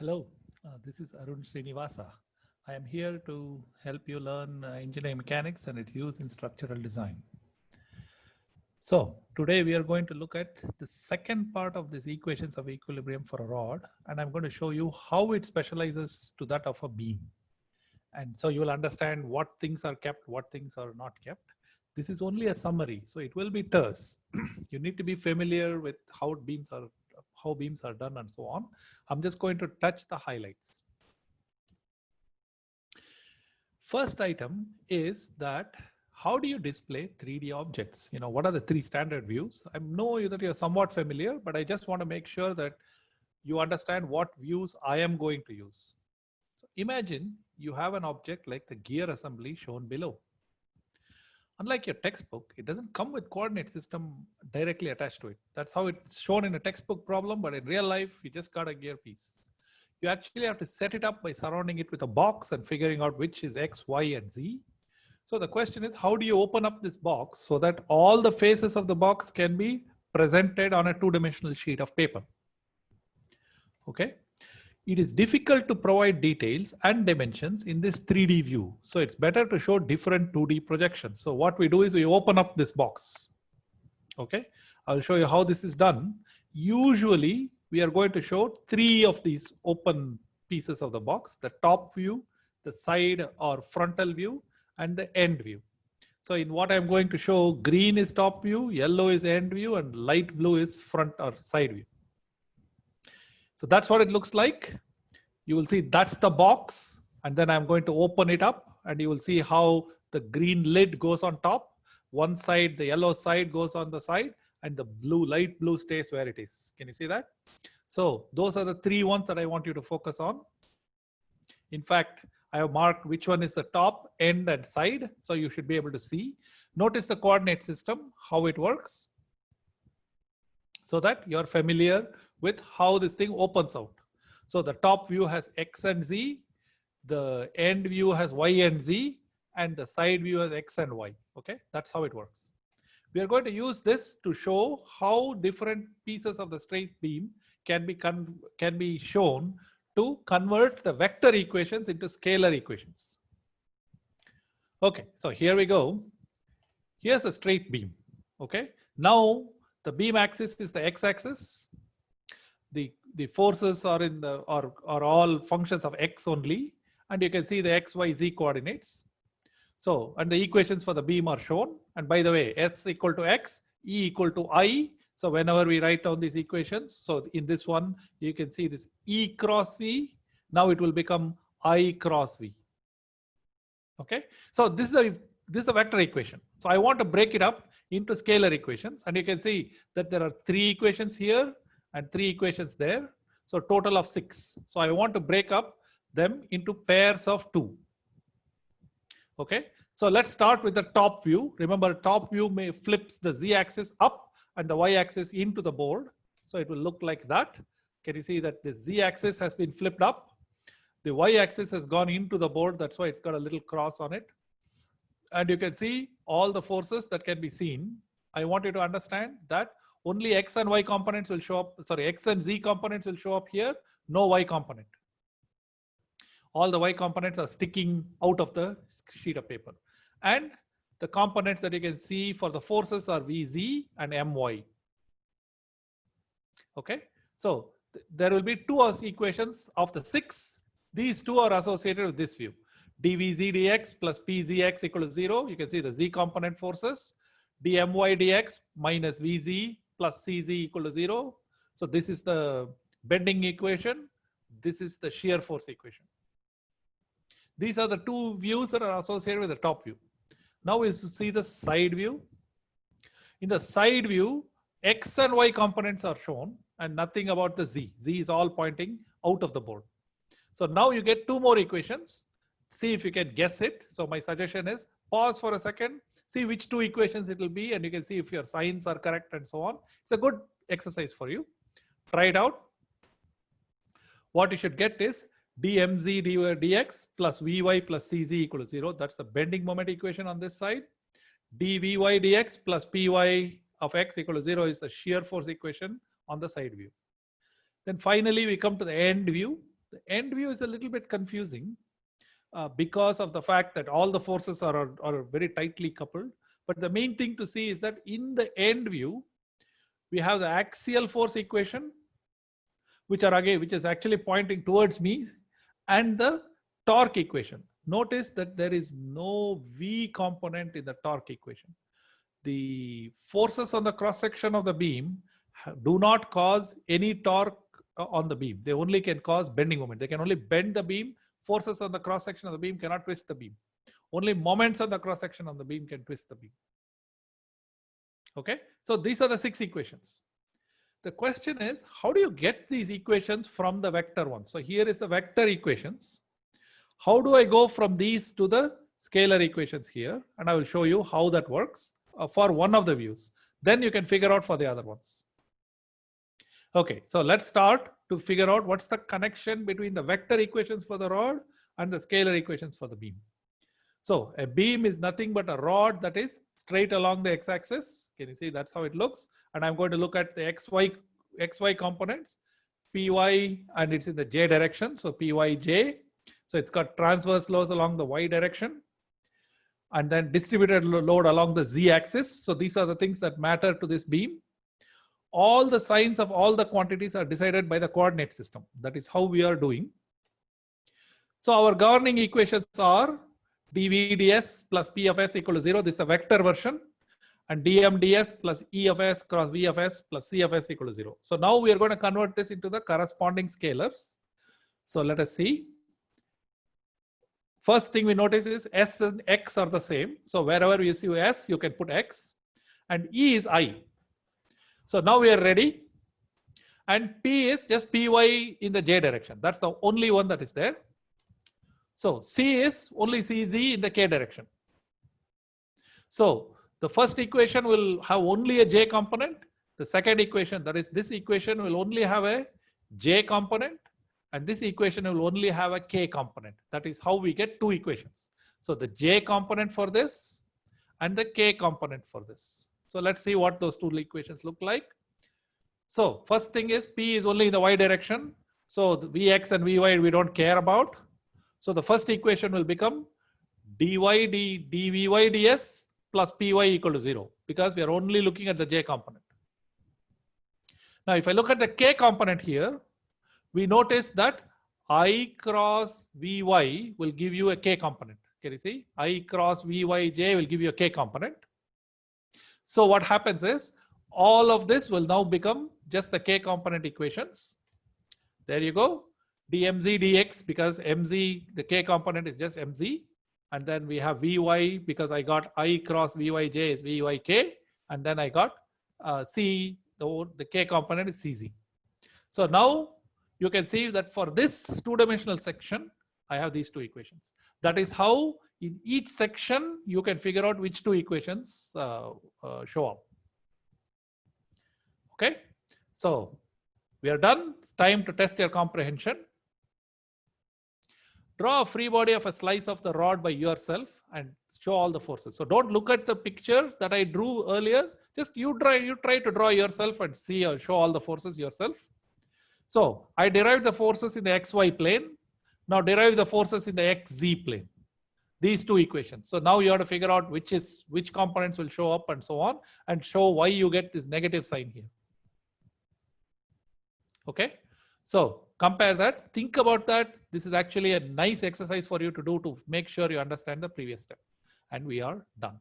Hello, this is Arun Srinivasa. I am here to help you learn engineering mechanics and its use in structural design. So today we are going to look at the second part of this equations of equilibrium for a rod, and I'm going to show you how it specializes to that of a beam. And so you will understand what things are kept, what things are not kept. This is only a summary, so it will be terse. You need to be familiar with how beams are done and so on. I'm just going to touch the highlights. First item is that how do you display 3D objects? What are the three standard views? I know that you're somewhat familiar, but I just want to make sure that you understand what views I am going to use. So imagine you have an object like the gear assembly shown below. Unlike your textbook, it doesn't come with coordinate system directly attached to it. That's how it's shown in a textbook problem, but in real life, you just got a gear piece. You actually have to set it up by surrounding it with a box and figuring out which is X, Y, and Z. So the question is, how do you open up this box so that all the faces of the box can be presented on a two-dimensional sheet of paper? Okay. It is difficult to provide details and dimensions in this 3D view. So it's better to show different 2D projections. So what we do is we open up this box. Okay. I'll show you how this is done. Usually we are going to show three of these open pieces of the box: the top view, the side or frontal view, and the end view. So in what I'm going to show, green is top view, yellow is end view, and light blue is front or side view. So that's what it looks like. You will see that's the box, and then I'm going to open it up, and you will see how the green lid goes on top. One side, the yellow side goes on the side, and the blue, light blue stays where it is. Can you see that? So those are the three ones that I want you to focus on. In fact, I have marked which one is the top, end, and side, so you should be able to see. Notice the coordinate system, how it works, so that you're familiar with how this thing opens out. So the top view has X and Z, the end view has Y and Z, and the side view has X and Y. Okay, that's how it works. We are going to use this to show how different pieces of the straight beam can be shown to convert the vector equations into scalar equations. Okay, so here we go. Here's a straight beam. Okay, now the beam axis is the x-axis. The forces are are all functions of x only, and you can see the x, y, z coordinates. So, and the equations for the beam are shown. And by the way, S equal to x, E equal to I. So whenever we write down these equations, so in this one, you can see this E cross V. Now it will become I cross V. Okay. So this is a vector equation. So I want to break it up into scalar equations, and you can see that there are three equations here and three equations there. So total of 6. So I want to break up them into pairs of 2. Okay, so let's start with the top view. Remember, top view flips the z-axis up and the y-axis into the board. So it will look like that. Can you see that the z-axis has been flipped up? The y-axis has gone into the board. That's why it's got a little cross on it. And you can see all the forces that can be seen. I want you to understand that only x and y components will show up. Sorry, x and z components will show up here. No y component. All the y components are sticking out of the sheet of paper. And the components that you can see for the forces are Vz and My. Okay, so there will be two equations of the 6. These two are associated with this view. dVz dx plus Pzx equal to 0. You can see the z component forces. dMy dx minus Vz plus Cz equal to 0. So this is the bending equation. This is the shear force equation. These are the two views that are associated with the top view. Now we'll see the side view. In the side view, x and y components are shown and nothing about the z. Z is all pointing out of the board. So now you get two more equations. See if you can guess it. So my suggestion is pause for a second, see which two equations it will be, and you can see if your signs are correct and so on. It's a good exercise for you. Try it out. What you should get is dmz dx plus vy plus cz equal to 0. That's the bending moment equation on this side. dvy dx plus py of x equal to 0 is the shear force equation on the side view. Then finally we come to the end view. The end view is a little bit confusing because of the fact that all the forces are very tightly coupled. But the main thing to see is that in the end view, we have the axial force equation, which is actually pointing towards me, and the torque equation. Notice that there is no V component in the torque equation. The forces on the cross section of the beam do not cause any torque on the beam. They only can cause bending moment. They can only bend the beam. Forces on the cross section of the beam cannot twist the beam. Only moments on the cross section of the beam can twist the beam. Okay, so these are the 6 equations. The question is, how do you get these equations from the vector one? So here is the vector equations. How do I go from these to the scalar equations here? And I will show you how that works for one of the views. Then you can figure out for the other ones. Okay, so let's start to figure out what's the connection between the vector equations for the rod and the scalar equations for the beam. So a beam is nothing but a rod that is straight along the x-axis. Can you see that's how it looks? And I'm going to look at the xy components, py, and it's in the j direction. So pyj. So it's got transverse loads along the y direction, and then distributed load along the z-axis. So these are the things that matter to this beam. All the signs of all the quantities are decided by the coordinate system. That is how we are doing. So our governing equations are dvds plus p of s equal to 0. This is the vector version. And dmds plus e of s cross v of s plus c of s equal to 0. So now we are going to convert this into the corresponding scalars. So let us see. First thing we notice is s and x are the same. So wherever you see s, you can put x. And e is I. So now we are ready. And p is just py in the j direction. That's the only one that is there. So c is only cz in the k direction. So the first equation will have only a j component. The second equation, that is this equation, will only have a j component. And this equation will only have a k component. That is how we get 2 equations. So the j component for this and the k component for this. So let's see what those 2 equations look like. So first thing is p is only in the y direction. So the vx and vy we don't care about. So the first equation will become dy dvy ds plus py equal to 0, because we are only looking at the j component. Now if I look at the k component here, we notice that I cross vy will give you a k component. Can you see? I cross vyj will give you a k component. So what happens is all of this will now become just the k component equations. There you go. dmz dx, because mz, the k component is just mz. And then we have vy, because I got I cross vyj is vyk. And then I got c, the k component is cz. So now you can see that for this 2-dimensional section, I have these 2 equations. That is how in each section you can figure out which 2 equations show up. Okay, so we are done. It's time to test your comprehension. Draw a free body of a slice of the rod by yourself and show all the forces. So don't look at the picture that I drew earlier. Just you try to draw yourself and see or show all the forces yourself. So I derived the forces in the xy plane. Now derive the forces in the xz plane. These 2 equations. So now you have to figure out which components will show up and so on, and show why you get this negative sign here. Okay, so compare that, think about that. This is actually a nice exercise for you to do to make sure you understand the previous step. And we are done.